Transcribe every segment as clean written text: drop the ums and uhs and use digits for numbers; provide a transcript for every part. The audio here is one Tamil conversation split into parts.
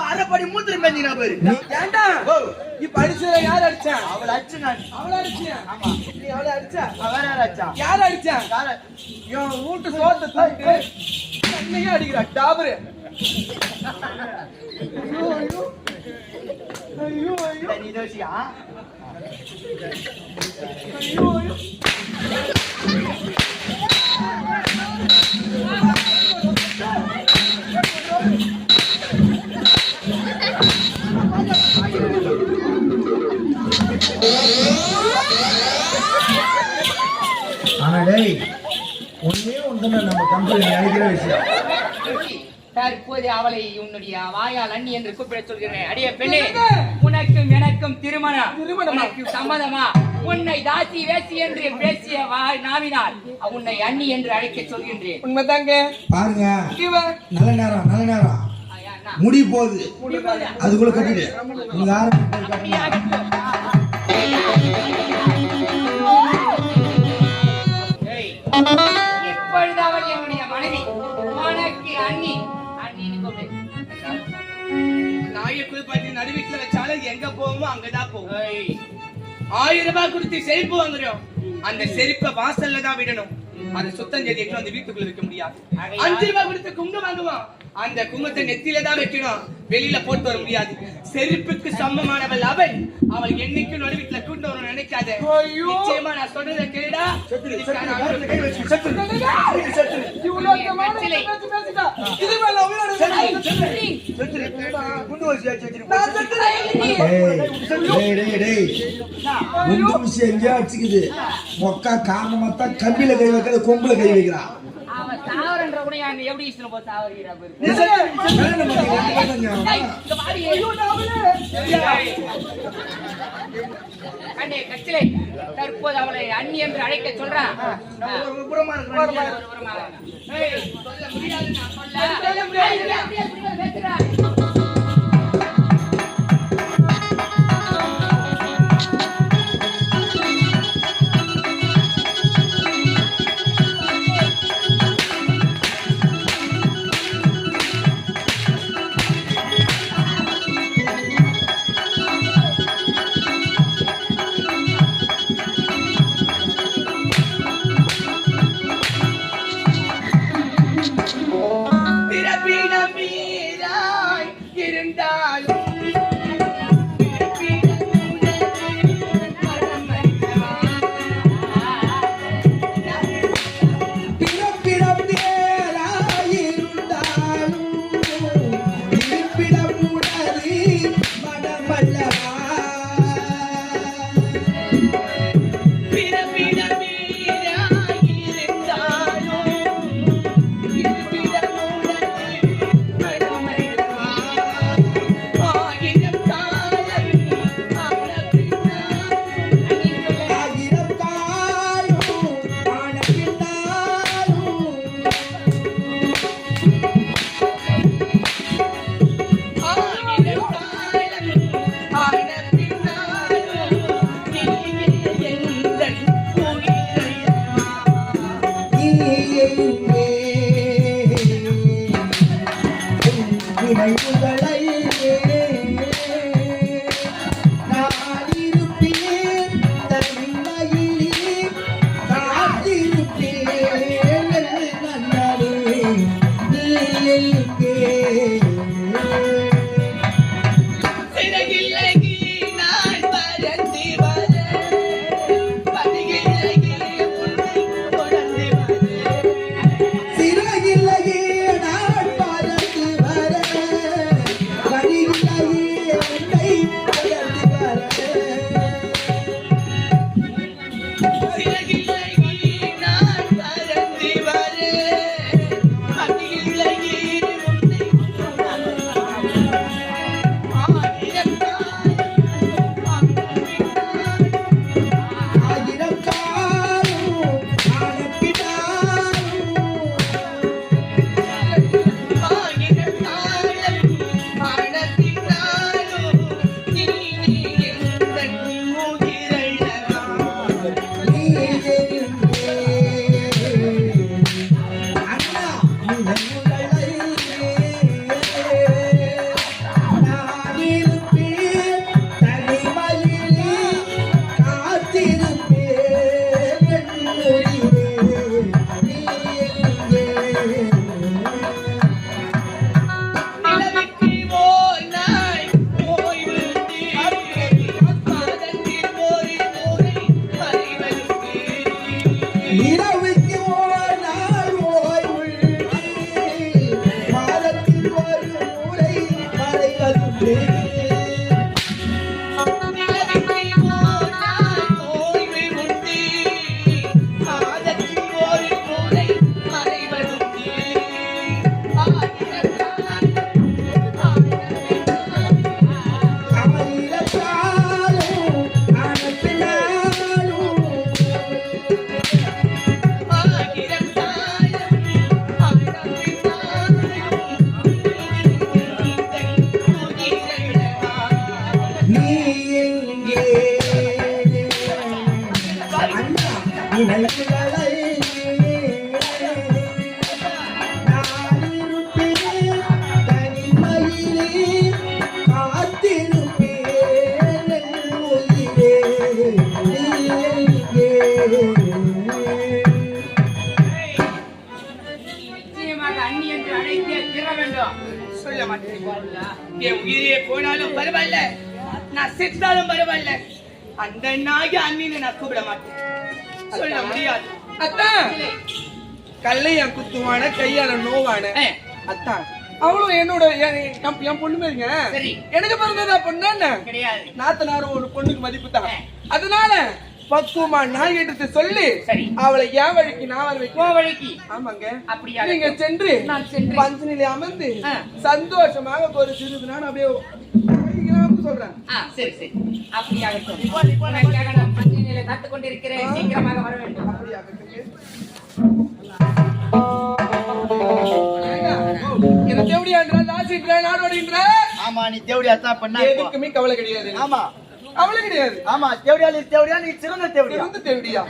அரைப்படி மூத்திரம் பெஞ்சினா பேரு ஏண்டா இப்ப அடிச்சத யார் அடிச்சா? அவளை அடிச்சு நான். அவளை அடிச்சியா? ஆமா. நீ அவளை அடிச்சா? வேற யார் அடிச்சா? யார் அடிச்சா? இவன் வீட்டு சோத்தை தூக்கி அன்னையே அடிக்கிறா டாபரு. ஐயோ ஐயோ ஐயோ ஐயோ நீ தோசியா? ஐயோ ஐயோ ஆனா டேய் ஒண்ணே ஒன்று நம்ம கம்பெனி நினைக்கிற விஷயம். தற்போது அவளை உன்னுடைய வாயால் அண்ணி என்று கூப்பிட சொல்கிறேன். அடியே பெண்ணே, உனக்கும் எனக்கும் திருமணம் உனக்கு சம்மதமா? உன்னை தாசி வேசி என்று பேசிய நாவினால் உன்னை அண்ணி என்று அழைக்க சொல்கின்றேன். உண்மைதாங்க. பாருங்க, நல்ல நேரம் நல்ல நேரம் முடி போகுது, அதுக்குள்ள கட்டிடு. நீங்க இப்பொழுது அவள் என்னுடைய மனைவி, உனக்கு அண்ணி. அண்ணின்னு கூப்பிடு. நாயை குளிப்பாட்டி நடு வீட்டுல வச்சாலும் எங்க போவோமோ அங்கதான் போவோம். 1000 ரூபாய் கொடுத்து செருப்பு வாங்குறோம், அந்த செருப்பை வாசல்ல தான் விடணும். அது சுத்தம் செய்து அந்த வீட்டுக்குள்ள வைக்க முடியாது. 5 ரூபாய் கொடுத்து குங்குமம் வாங்குவோம், அந்த குங்குமத்தை நெத்தியில தான் வைக்கணும், வெளியில போட்டு வர முடியாது. செருப்புக்கு சமமானவள் அவள். அவள் என்னைக்கும் நடு வீட்டுல கூட்டு வரணும்னு நினைக்காத. நிச்சயமா நான் சொல்றத கேளுடா. எங்கேயா வச்சுக்குது மொக்கா காரணமா தான் கம்பியில கை வைக்காத கொம்புல கை வைக்கிறான். அவன் தாவரன்ற கூட எப்படி இஷ்டம் போ தாவரிக்கிறா பாரு. அண்ணே கச்சிலை, தற்போது அவளை அண்ணி என்று அழைக்க சொல்றான். மீரா நினைவுகளை நான் இருப்பேன் தனிமையிலே காத்திருப்பேன் என் உயிரே நீ எங்கே? நிச்சயமாக அண்ணி என்று அழைத்தே தீர வேண்டும். சொல்ல மாட்டேன். என் உயிரே போனாலும் பரவாயில்ல, நான் செத்தாலும் பரவாயில்ல, அந்த நாய் அண்ணின்னு நான் கூப்பிட மாட்டேன். சொல்ல முடியாது. அத்தான் கல்லையான் குத்துவான கையால நோவான அத்தான் அவளும் என்னோட என் பொண்ணு மாதிரிங்க. சரி. எனக்கு பிறந்ததா பொண்ணு கிடையாது. நாத்தனாரும் ஒரு பொண்ணுக்கு மதிப்பு தான். அதனால பக்குவமா நாயகத்தை சொல்லி சரி. அவளை என் வழிக்கு நான் வர வைக்கும் வழிக்கு. ஆமாங்க. அப்படியா? நீங்க சென்று நான் சென்று பஞ்சனிலே அமர்ந்து சந்தோஷமாக ஒரு சிறிது நான் அப்படியே வைக்கலாம்னு சொல்றேன். சரி சரி அப்படியாகட்டும். உனக்காக நான் பஞ்சனிலே காத்துக் கொண்டிருக்கிறேன். சீக்கிரமாக வர வேண்டும். என்ன தேவடியான்ற தாசின்ற நாடோடின்ற ஆமா நீ தேவடியா தான் பண்ணா எதுக்குமே கவலை கிடையாது. ஆமா கவலை கிடையாது. ஆமா தேவடியா நீ தேவடியா நீ சிறந்த தேவடியா சிறந்த தேவடியா.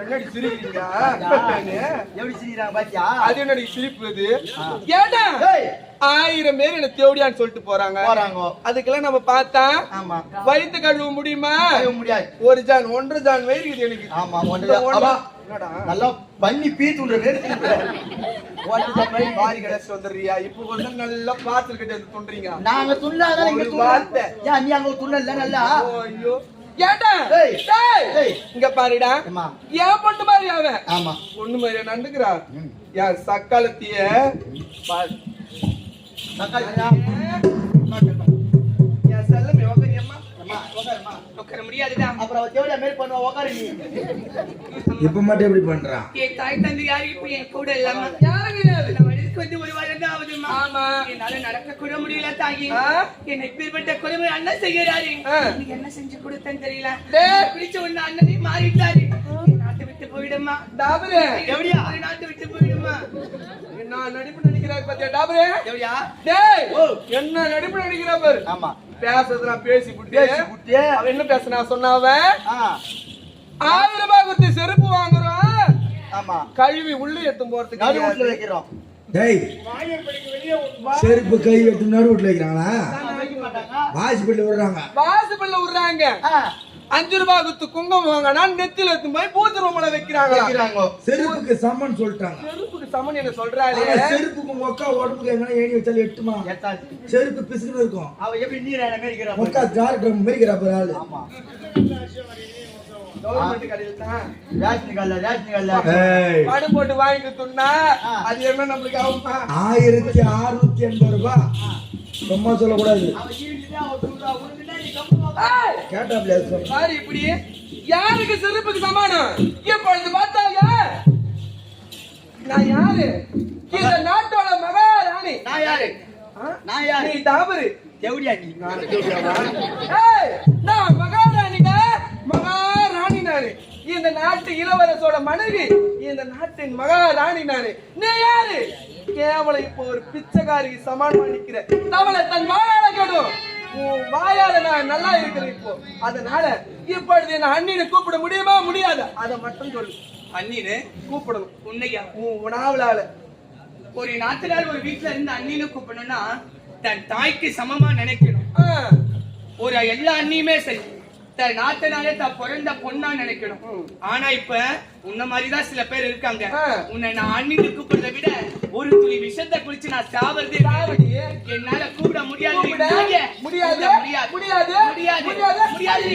என்னடி சிரிக்கிறீங்க? எப்படி சிரிக்கிறாங்க பாத்தியா? அது என்னடி சிரிப்பு? அது ஏடா 1000 பேர் என்ன தேவடியான்னு சொல்லிட்டு போறாங்க. அதுக்கெல்லாம் நம்ம பார்த்தா ஆமா வயித்து கழுவ முடியுமா? முடியாது. ஒரு ஜான் 1.5 ஜான் வயிறு இருக்குது எனக்கு. ஆமா 1.5 நல்லா பண்ணி பீத்துன்ற பேரு பாரி கடைசி வந்துடுறியா? இப்ப வந்து நல்லா பாத்துக்கிட்டு தோன்றீங்க. நாங்க துண்ணாதான் இங்க துண்ணாத. ஏன் நீ அங்க துண்ணல நல்லா? ஐயோ ஏடா இங்க பாருடா. ஏன் பொண்ணு மாதிரி அவன். ஆமா பொண்ணு மாதிரி நண்டுக்கிறா. என் சக்காலத்திய என் செல்லமே உக்காரியம்மா. உட்கார முடியாதுடா. அப்புறம் தேவடியா மேல் பண்ணுவா உக்காரு நீ. இப்ப மட்டும் எப்படி பண்றான்? என் தாய் தந்தை யாரும் இப்ப என் கூட இல்லாம யாரும் கிடையாது. வயதுக்கு வந்து ஒரு வாரம் தான் ஆகுதுமா. ஆமா. என்னால நடக்க கூட முடியல தாயி. என்னை இப்பேற்பட்ட கொடுமை அண்ணன் செய்யறாரு. நீங்க என்ன செஞ்சு கொடுத்தேன்னு தெரியல. பிடிச்ச ஒண்ணு அண்ணனே மாறிட்டாரு. நாட்டை விட்டு போயிடுமா டாபரே? எப்படியா நாட்டை விட்டு போயிடுமா? என்ன நடிப்பு நடிக்கிறாய் பாத்தியா டாபரே? எப்படியா? டேய் என்ன நடிப்பு நடிக்கிறா பாரு. ஆமா பேசுறதுனா பேசி புட்டி அவ என்ன பேசுனா சொன்னாவ 1000 ரூபாய் கொடுத்து செருப்பு வாங்குறோம். ஆமா கழுவி உள்ளே எத்தும் போறதுக்கு நடு வீட்டுல வைக்கிறோம். டேய் செருப்பு கை வெட்டு நடு வீட்டுல வைக்கிறாங்களா? வாசிப்பள்ள விடுறாங்க. வாசப்பள்ள விடுறாங்க. 5 ரூபாய் கொடுத்து குங்குமம் வாங்கினா நெத்தில எடுத்து போய் பூத்து ரூம்ல வைக்கிறாங்க. செருப்புக்கு சமன் சொல்லிட்டாங்க. செருப்புக்கு சமன் என்ன சொல்றாளே? செருப்புக்கு மொக்கா உடம்புக்கு எங்கன்னா ஏணி வச்சாலும் எட்டுமா? செருப்பு பிசுக்குன்னு இருக்கும். அவ எப்படி நீர் என்ன மேய்க்கிறா? மொக்கா ஜார் ட்ரம் மேய்க்கிறா பாரு ஆளு. ஆமா கவர்மெண்ட் கடையில தான் ரேஷன் கார்டுல படு போட்டு வாங்கிட்டு துண்ணா அது என்ன நம்மளுக்கு ஆகுமா? 1680 ரூபாய். சும்மா சொல்லக்கூடாது. கேட்டாப்ல சாரி இப்படி யாருக்கு செருப்புக்கு சமானம்? இப்பொழுது பார்த்தாங்க நான் யாரு? இந்த நாட்டோட மகாராணி. நான் யாரு? நான் யாரு? நீ டாபரு. தேவடியா நீ? நான் மகாராணிடா. மகாராணி நானு. இந்த நாட்டு இளவரசோட மனைவி. இந்த நாட்டின் மகாராணி நானு. நீ யாரு? கேவலம் இப்போ ஒரு பிச்சைக்காரி சமானமா நிக்கிற. தவளை தன் வாயால கேடும். உன் வாயால நான் நல்லா இருக்கிறேன் இப்போ. அதனால இப்பொழுது என்ன அண்ணின்னு கூப்பிட முடியுமா? முடியாது. அதை மட்டும் சொல்லு. அண்ணின்னு கூப்பிடணும். உன்னையா? உன் உணவுலால ஒரு நாட்டுல ஒரு வீட்டுல இருந்து அண்ணின்னு கூப்பிடணும்னா தன் தாய்க்கு சமமா நினைக்கணும். ஒரு எல்லா அண்ணியுமே சரி தன் நாட்டினாலே தான் பிறந்த பொண்ணா நினைக்கணும். ஆனா இப்ப உன்ன மாதிரிதான் சில பேர் இருக்காங்க. உன்னை நான் அண்ணின்னு கூப்பிடுறத விட ஒரு துளி விஷத்தை குளிச்சு நான் சாவறது என்னால கூப்பிட முடியாது. முடியாது முடியாது முடியாது முடியாது.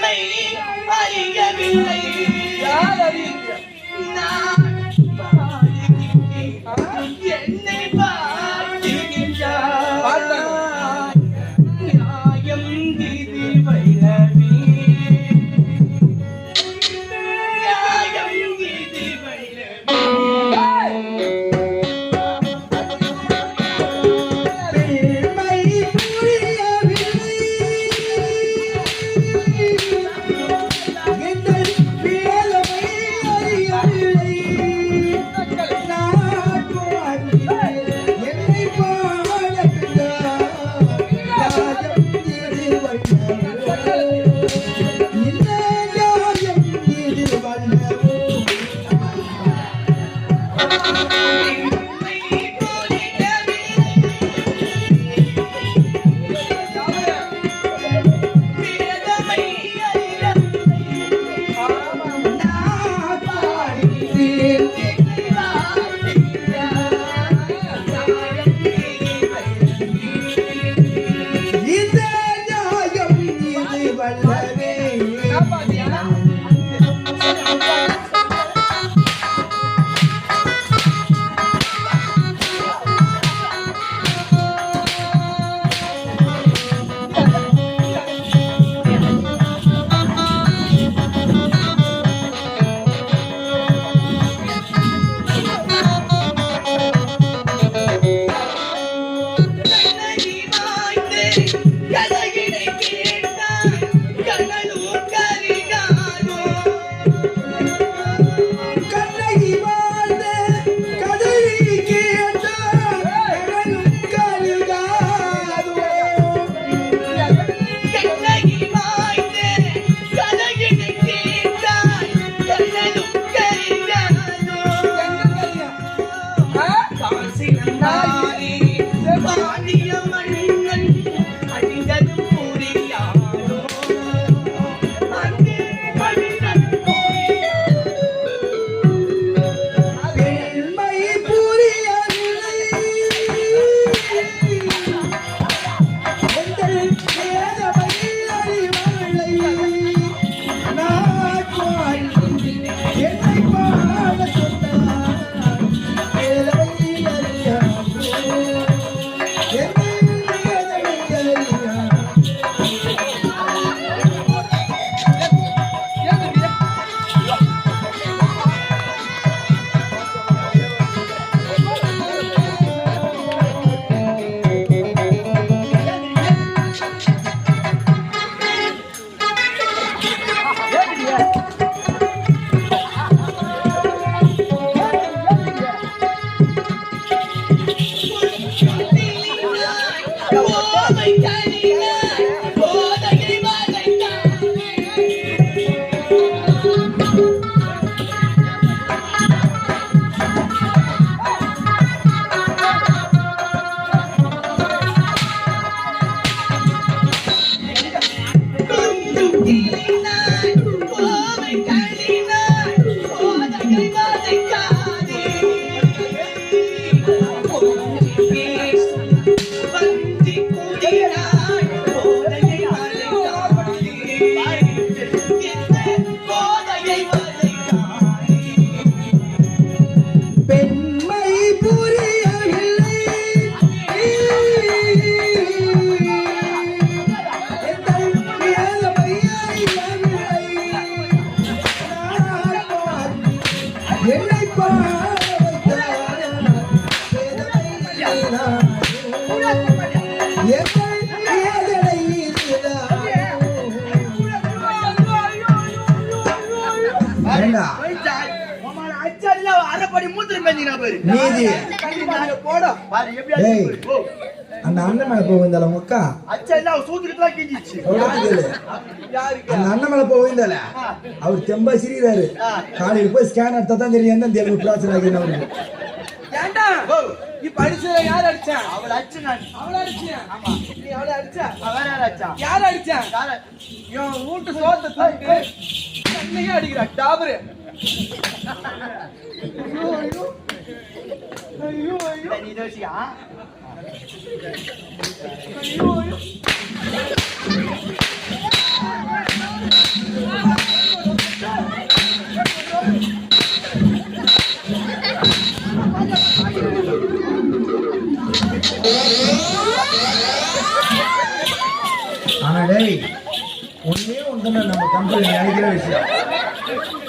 என்னை அறியவில்லை யார் அறியவில்லை? நான் பாடுகின்றேன். என்னை பாடுகின்றார். நியாயம் இது வைரவி. நியாயம் இது வைரவி. பெண்மை புரியவில்லை எங்கள் வேதமை அறியவில்லை நாட்டுவான் என்னை பாடவிட்டார் ராஜம் திருவண்ணவோ இந்த ராஜம் திருவண்ணவோ இந்த நியாயம் இது வல்லவே கண்ணகி வாழ்ந்த கதறி கேட்டார் கடலும் கருகாதோ பெண்மை புரியவில்லை எங்கள் வேதமை அறிவவில்லை நாட்வாள் என்னை பாட சொன்னார் வேதமை அறியாதோ எங்கள் வேதமை அறியாதோ பெண்மை புரியவில்லை எங்கள் வேதமை அறியவில்லை நாட்வாள் என்னை பாட வைத்தார் வேதமை அறியாதோ எங்கள் வேதனை இதுதானோ ஏண்டா அரைப்படி மூத்திரம் பேசினா பாரு நீதி போட பாரு எப்படி ஏய். அடிச்சு பாரு. அந்த அண்ணன் மேல போயிருந்தால உங்க அக்கா அச்சா எல்லாம் சூத்துக்கிட்டு தான் கிஞ்சிச்சு அந்த அண்ணன் மேல போயிருந்தால அவர் தெம்பா சிரிக்கிறாரு காலையில போய் ஸ்கேன் எடுத்தா தான் தெரியும் எந்த தேர்வு பிராசன் ஆகிருந்தா அவருக்கு ஏண்டா இப்ப அடிச்சத யார் அடிச்சா? அவளை அடிச்சு நான் அவள அடிச்சியா? ஆமா. நீ அவள அடிச்சா? வேற யார் அடிச்சா யார் அடிச்சா? யார இவன் வீட்டு சோத்தை தூக்கி கண்ணையே அடிக்கிறா டாபரு. ஐயோ ஐயோ ஐயோ ஐயோ நீ தோசியா ஐயோ ஐயோ ஆனா டேய்